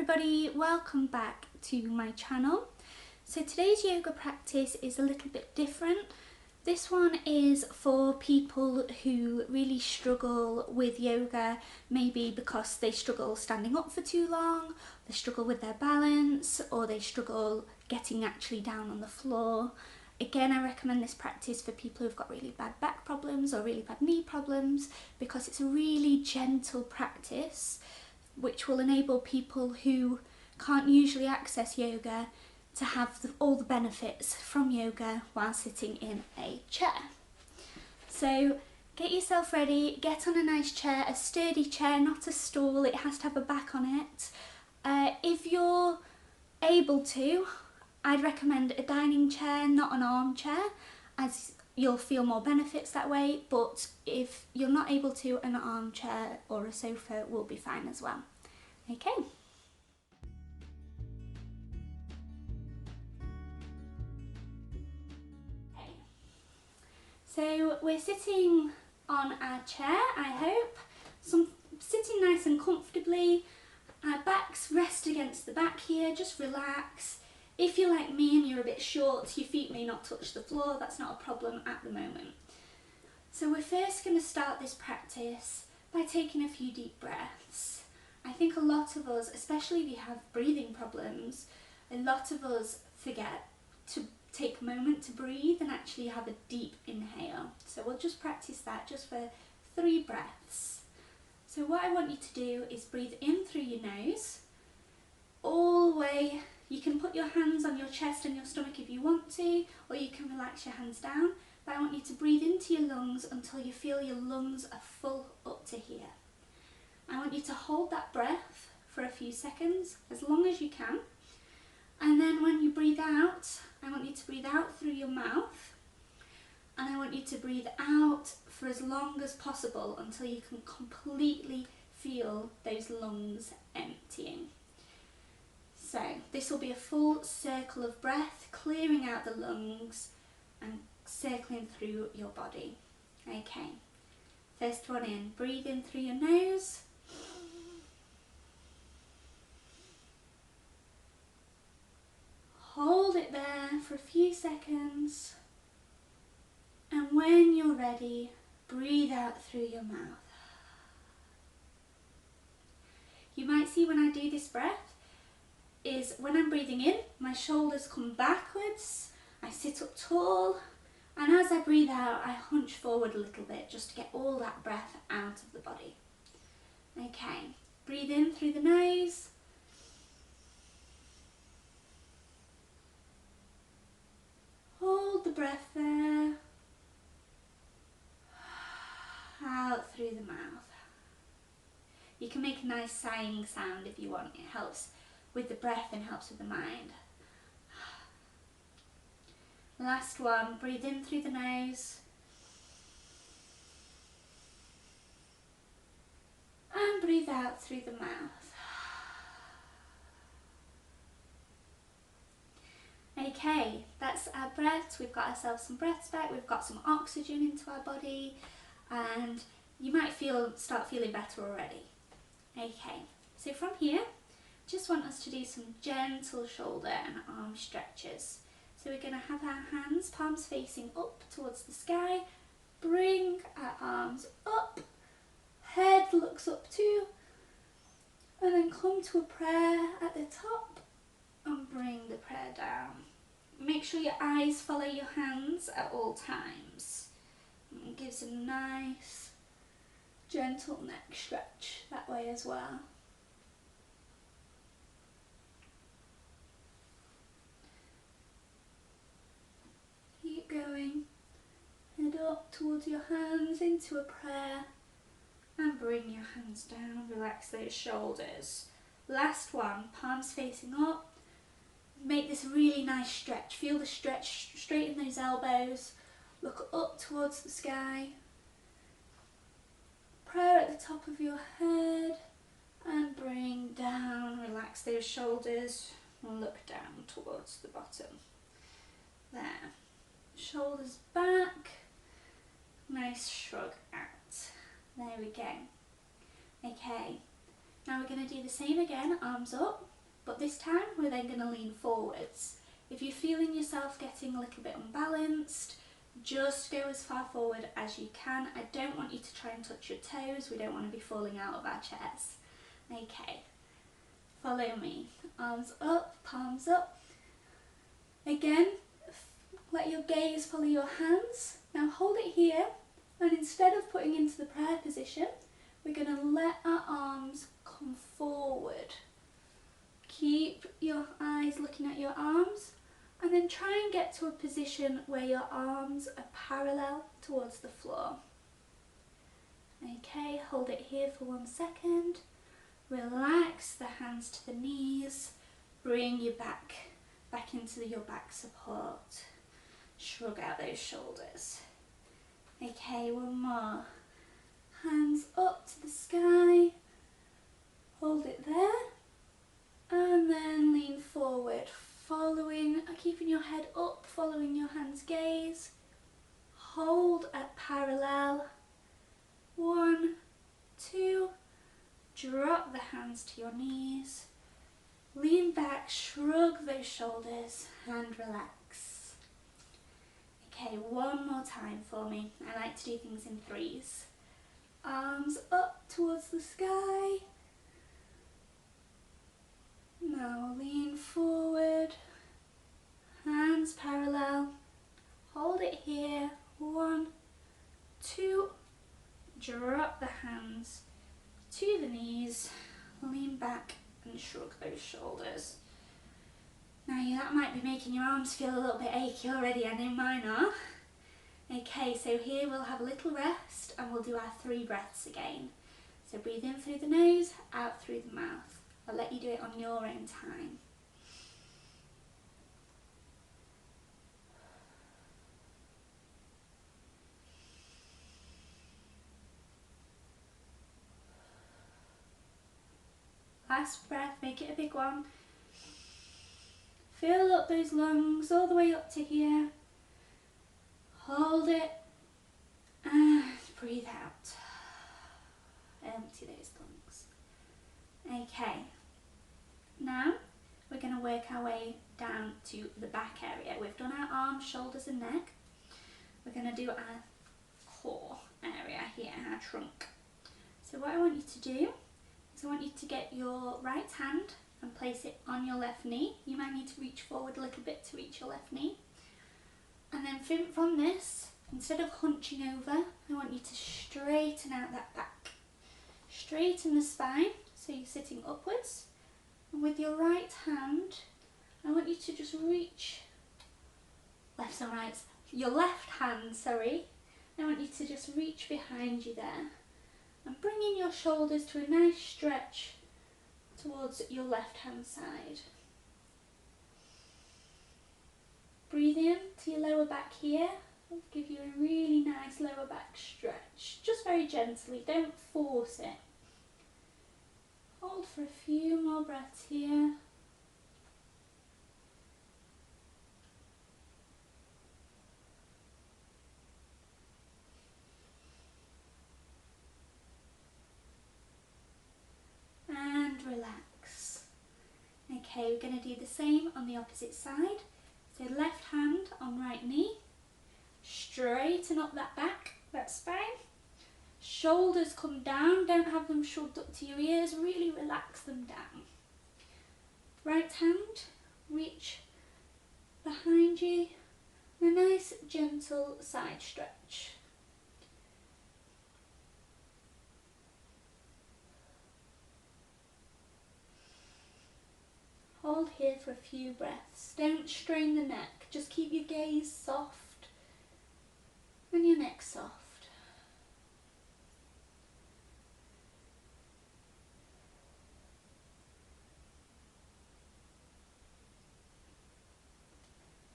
everybody, welcome back to my channel. So today's yoga practice is a little bit different. This one is for people who really struggle with yoga, maybe because they struggle standing up for too long, they struggle with their balance, or they struggle getting actually down on the floor. Again, I recommend this practice for people who've got really bad back problems or really bad knee problems because it's a really gentle practice which will enable people who can't usually access yoga to have all the benefits from yoga while sitting in a chair. So get yourself ready, get on a nice chair, a sturdy chair, not a stool, it has to have a back on it. If you're able to, I'd recommend a dining chair, not an armchair, as you'll feel more benefits that way, but if you're not able to, an armchair or a sofa will be fine as well. Okay. So we're sitting on our chair, I hope, sitting nice and comfortably. Our backs rest against the back here, just relax. If you're like me and you're a bit short, your feet may not touch the floor, that's not a problem at the moment. So we're first going to start this practice by taking a few deep breaths. I think a lot of us, especially if you have breathing problems, a lot of us forget to take a moment to breathe and actually have a deep inhale. So we'll just practice that just for 3 breaths. So what I want you to do is breathe in through your nose, all the way. You can put your hands on your chest and your stomach if you want to, or you can relax your hands down, but I want you to breathe into your lungs until you feel your lungs are full up to here. I want you to hold that breath for a few seconds, as long as you can, and then when you breathe out, I want you to breathe out through your mouth, and I want you to breathe out for as long as possible until you can completely feel those lungs emptying. So this will be a full circle of breath, clearing out the lungs and circling through your body. Okay, first one in, breathe in through your nose. Hold it there for a few seconds, and when you're ready, breathe out through your mouth. You might see when I do this breath is when I'm breathing in, my shoulders come backwards, I sit up tall, and as I breathe out, I hunch forward a little bit just to get all that breath out of the body. Okay, breathe in through the nose. Hold the breath there. Out through the mouth. You can make a nice sighing sound if you want. It helps with the breath and helps with the mind. Last one, breathe in through the nose. And breathe out through the mouth. Okay, that's our breaths. We've got ourselves some breaths back, we've got some oxygen into our body, and you might start feeling better already. Okay, so from here, just want us to do some gentle shoulder and arm stretches. So we're going to have our hands, palms facing up towards the sky, bring our arms up, head looks up too, and then come to a prayer at the top and bring the prayer down. Make sure your eyes follow your hands at all times. It gives a nice gentle neck stretch that way as well. Keep going. Head up towards your hands into a prayer and bring your hands down. Relax those shoulders. Last one, palms facing up. Make this really nice stretch. Feel the stretch, straighten those elbows. Look up towards the sky. Prayer at the top of your head and bring down. Relax those shoulders and look down towards the bottom. There. Shoulders back. Nice shrug out. There we go. Okay. Now we're going to do the same again, arms up, but this time we're then going to lean forwards. If you're feeling yourself getting a little bit unbalanced, just go as far forward as you can. I don't want you to try and touch your toes, we don't want to be falling out of our chairs. Okay, follow me. Arms up, palms up. Again, let your gaze follow your hands. Now hold it here, and instead of putting into the prayer position, we're going to let our arms come forward. Keep your eyes looking at your arms, and then try and get to a position where your arms are parallel towards the floor. Okay, hold it here for 1 second. Relax the hands to the knees. Bring your back into your back support. Shrug out those shoulders. Okay, one more. Hands up to the sky. Hold it there. And then lean forward, keeping your head up, following your hand's gaze. Hold at parallel. 1, 2, drop the hands to your knees. Lean back, shrug those shoulders and relax. Okay, one more time for me. I like to do things in 3s. Arms up towards the sky. Now lean forward, hands parallel, hold it here, 1, 2, drop the hands to the knees, lean back and shrug those shoulders. Now that might be making your arms feel a little bit achy already, I know mine are. Okay, so here we'll have a little rest and we'll do our 3 breaths again. So breathe in through the nose, out through the mouth. I'll let you do it on your own time. Last breath, make it a big one. Fill up those lungs all the way up to here. Hold it and breathe out. Empty those lungs. Okay, now we're going to work our way down to the back area. We've done our arms, shoulders and neck. We're going to do our core area here, our trunk. So what I want you to do is I want you to get your right hand and place it on your left knee. You might need to reach forward a little bit to reach your left knee. And then from this, instead of hunching over, I want you to straighten out that back. Straighten the spine, so you're sitting upwards. And with your right hand, I want you to just reach, left and right, your left hand, sorry. I want you to just reach behind you there. And bring in your shoulders to a nice stretch towards your left hand side. Breathe in to your lower back here. I'll give you a really nice lower back stretch. Just very gently, don't force it. Hold for a few more breaths here. And relax. Okay, we're going to do the same on the opposite side. So left hand on right knee. Straighten up that back, that spine. Shoulders come down, don't have them shrugged up to your ears, really relax them down. Right hand, reach behind you, and a nice gentle side stretch. Hold here for a few breaths. Don't strain the neck, just keep your gaze soft and your neck soft.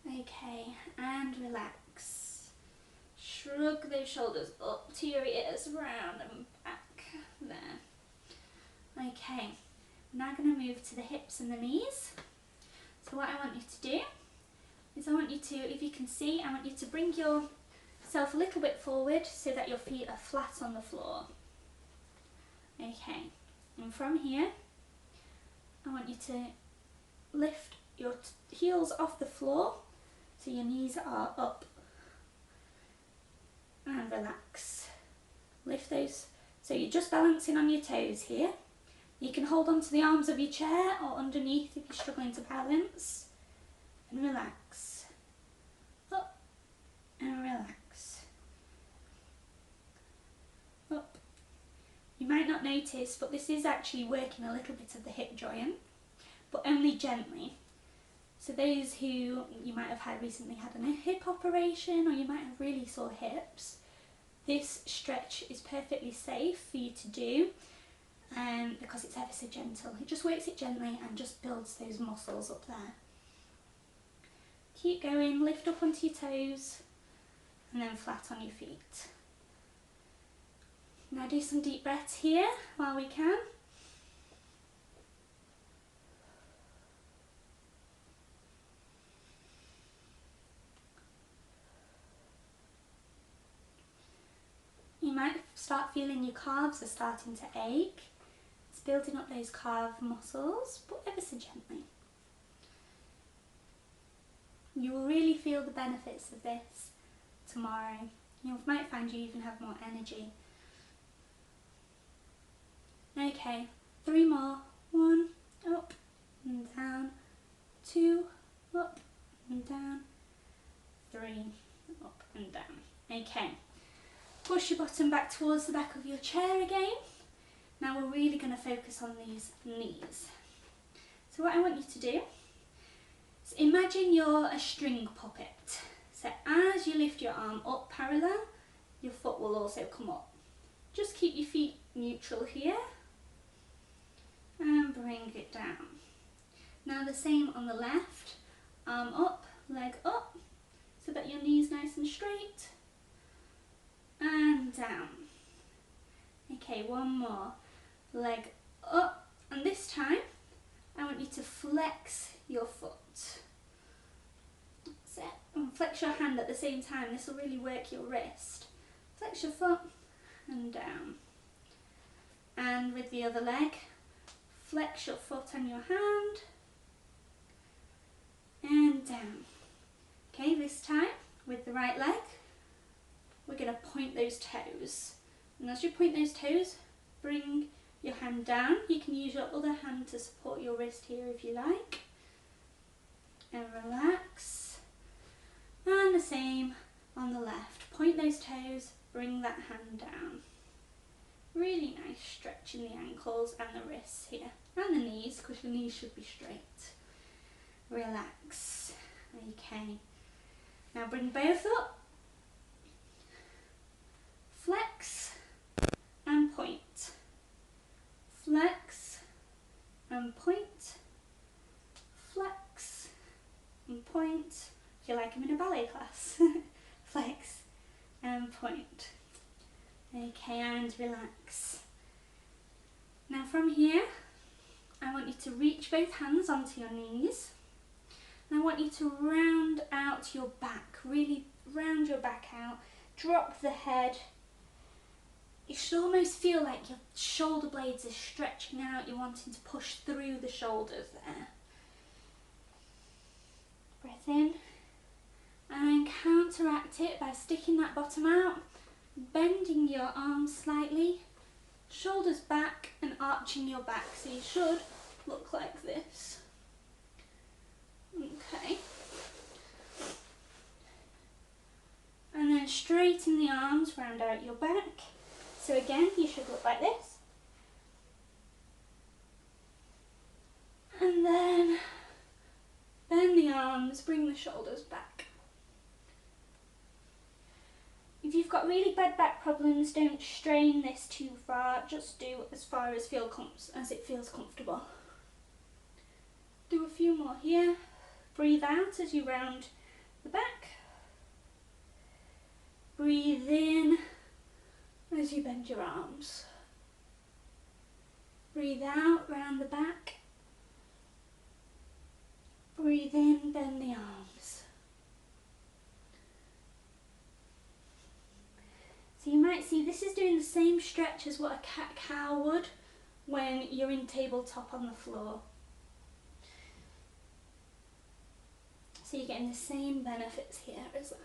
Okay, and relax. Shrug those shoulders up to your ears, round and back, there. Okay, I'm now going to move to the hips and the knees. So what I want you to do is I want you to, if you can see, I want you to bring yourself a little bit forward so that your feet are flat on the floor. Okay, And from here, I want you to lift your heels off the floor so your knees are up, and relax. Lift those, so you're just balancing on your toes here. You can hold onto the arms of your chair or underneath if you're struggling to balance, and relax. Up and relax. Up. You might not notice, but this is actually working a little bit of the hip joint, but only gently. So those who, you might have recently had a hip operation, or you might have really sore hips, this stretch is perfectly safe for you to do, because it's ever so gentle. It just works it gently and just builds those muscles up there. Keep going, lift up onto your toes and then flat on your feet. Now do some deep breaths here while we can. You might start feeling your calves are starting to ache. It's building up those calf muscles, but ever so gently. You will really feel the benefits of this tomorrow. You might find you even have more energy. Okay, 3 more. 1, up and down. 2, up and down. 3, up and down. Okay, push your bottom back towards the back of your chair again. Now we're really going to focus on these knees. So what I want you to do is imagine you're a string puppet. So as you lift your arm up parallel, your foot will also come up. Just keep your feet neutral here and bring it down. Now the same on the left, arm up, leg up, so that your knee's nice and straight, and down. Okay, one more, leg up, and this time I want you to flex your foot. That's it, and flex your hand at the same time. This will really work your wrist. Flex your foot and down. And with the other leg, flex your foot and your hand and down. Okay, this time with the right leg, we're going to point those toes. And as you point those toes, bring your hand down. You can use your other hand to support your wrist here if you like. And relax. And the same on the left. Point those toes, bring that hand down. Really nice stretch in the ankles and the wrists here. And the knees, because your knees should be straight. Relax. Okay. Now bring both up. Flex and point. Flex and point. Flex and point. I feel like I'm in a ballet class. Flex and point. Okay, and relax. Now from here, I want you to reach both hands onto your knees. And I want you to round out your back, really round your back out. Drop the head. You should almost feel like your shoulder blades are stretching out. You're wanting to push through the shoulders there. Breath in. And counteract it by sticking that bottom out. Bending your arms slightly, shoulders back and arching your back, so you should look like this. Okay. And then straighten the arms, round out your back. So again, you should look like this. And then bend the arms, bring the shoulders back. If you've got really bad back problems, don't strain this too far, just do as far as it feels comfortable. Do a few more here. Breathe out as you round the back. Breathe in as you bend your arms. Breathe out, round the back. Breathe in, bend the arms. So you might see this is doing the same stretch as what a cat-cow would, when you're in tabletop on the floor. So you're getting the same benefits here as that.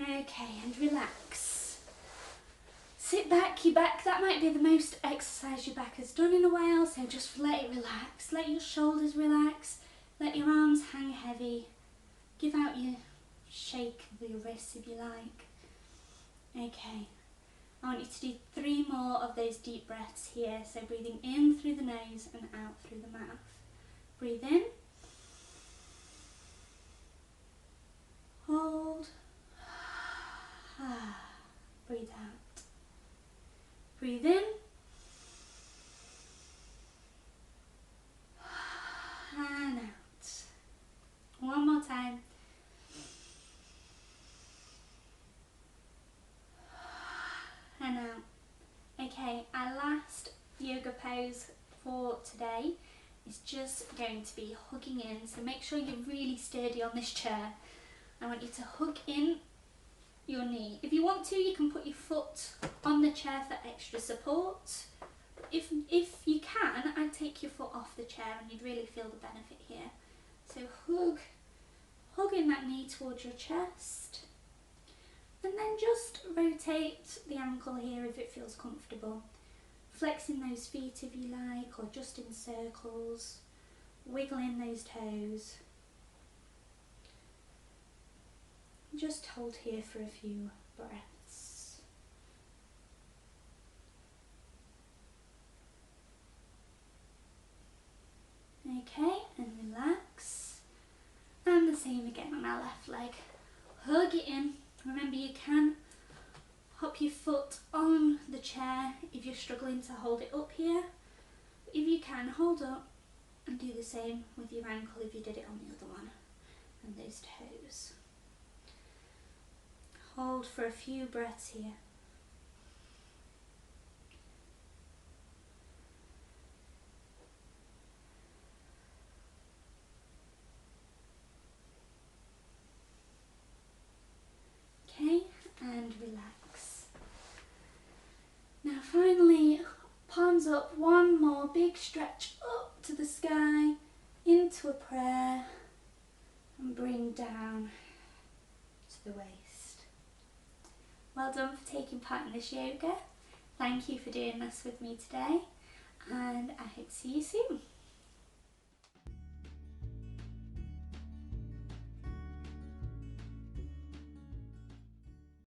Okay, and relax. Sit back, your back, that might be the most exercise your back has done in a while, so just let it relax. Let your shoulders relax, let your arms hang heavy. Give out your shake of your wrists if you like. Okay, I want you to do 3 more of those deep breaths here, so breathing in through the nose and out through the mouth. Breathe in. Hold. Breathe out. Breathe in. And out. One more time. And out. Okay, our last yoga pose for today is just going to be hugging in. So make sure you're really sturdy on this chair. I want you to hug in your knee. If you want to, you can put your foot on the chair for extra support. If you can, I'd take your foot off the chair and you'd really feel the benefit here. So hug in that knee towards your chest. And then just rotate the ankle here if it feels comfortable. Flexing those feet if you like, or just in circles. Wiggling those toes. Just hold here for a few breaths. Okay, and relax. And the same again on our left leg. Hug it in. Remember, you can hop your foot on the chair if you're struggling to hold it up here. If you can, hold up and do the same with your ankle if you did it on the other one. And those toes. Hold for a few breaths here. Okay, and relax. Now finally, palms up, one more big stretch up to the sky, into a prayer, and bring down to the waist. Well done for taking part in this yoga. Thank you for doing this with me today, and I hope to see you soon.